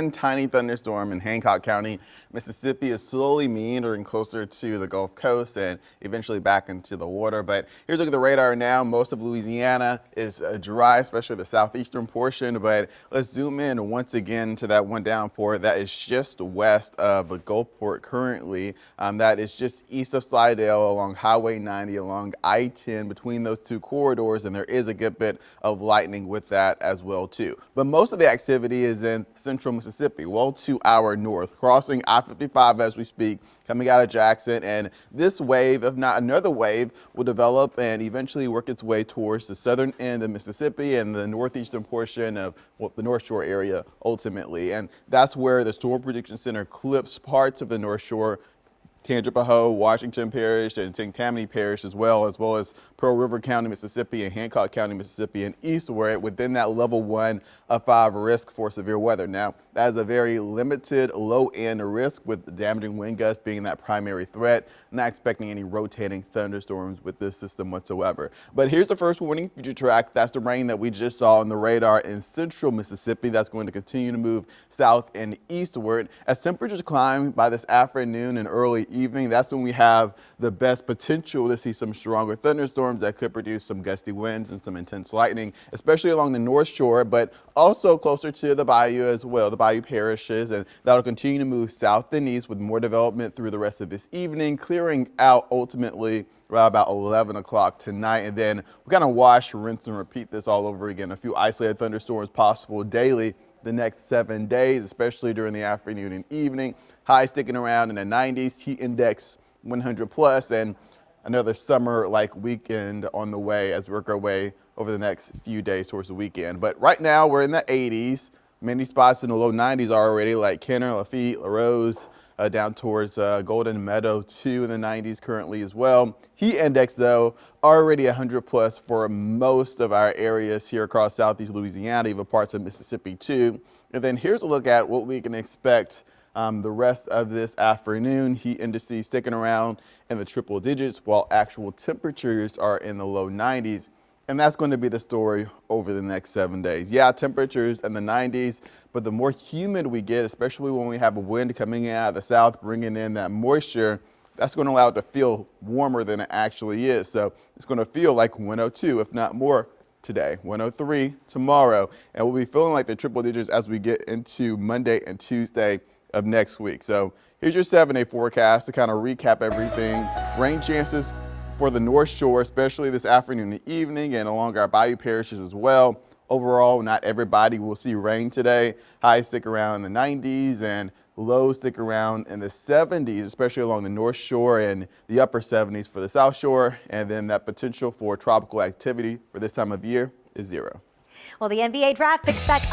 tiny thunderstorm in Hancock County, Mississippi is slowly meandering closer to the Gulf Coast and eventually back into the water. But here's a look at the radar now. Most of Louisiana is dry, especially the southeastern portion. But let's zoom in once again to that one downpour that is just west of the Gulfport currently. That is just east of Slidell along Highway 90, along I-10 between those two corridors. And there is a good bit of lightning with that as well too. But most of the activity is in central Mississippi, well to our north, crossing I-55 as we speak, coming out of Jackson. And this wave, if not another wave, will develop and eventually work its way towards the southern end of Mississippi and the northeastern portion of the North Shore area ultimately. And that's where the Storm Prediction Center clips parts of the North Shore, Tangipahoa, Washington Parish, and St. Tammany Parish as well as Pearl River County, Mississippi, and Hancock County, Mississippi, and eastward within that level 1 of 5 risk for severe weather. Now, that is a very limited low-end risk with damaging wind gusts being that primary threat. Not expecting any rotating thunderstorms with this system whatsoever. But here's the first warning future track. That's the rain that we just saw on the radar in central Mississippi. That's going to continue to move south and eastward. As temperatures climb by this afternoon and early evening, that's when we have the best potential to see some stronger thunderstorms that could produce some gusty winds and some intense lightning, especially along the North Shore, but also closer to the bayou as well, the bayou parishes, and that'll continue to move south and east with more development through the rest of this evening, clearing out ultimately around about 11 o'clock tonight. And then we kind of wash, rinse, and repeat this all over again. A few isolated thunderstorms possible daily the next 7 days, especially during the afternoon and evening. Highs sticking around in the 90s, heat index 100 plus, and another summer-like weekend on the way as we work our way over the next few days towards the weekend. But right now we're in the 80s. Many spots in the low 90s already, like Kenner, Lafitte, LaRose, down towards Golden Meadow, too, in the 90s currently as well. Heat index, though, already 100 plus for most of our areas here across southeast Louisiana, even parts of Mississippi, too. And then here's a look at what we can expect the rest of this afternoon. Heat indices sticking around in the triple digits while actual temperatures are in the low 90s. And that's going to be the story over the next 7 days. Yeah, temperatures in the 90s, but the more humid we get, especially when we have a wind coming in out of the south, bringing in that moisture, that's going to allow it to feel warmer than it actually is. So it's going to feel like 102, if not more today, 103 tomorrow. And we'll be feeling like the triple digits as we get into Monday and Tuesday of next week. So here's your 7-day forecast to kind of recap everything. Rain chances for the North Shore, especially this afternoon and evening, and along our bayou parishes as well. Overall, not everybody will see rain today. Highs stick around in the 90s and lows stick around in the 70s, especially along the North Shore, and the upper 70s for the South Shore. And then that potential for tropical activity for this time of year is 0. Well, the NBA draft picks back up.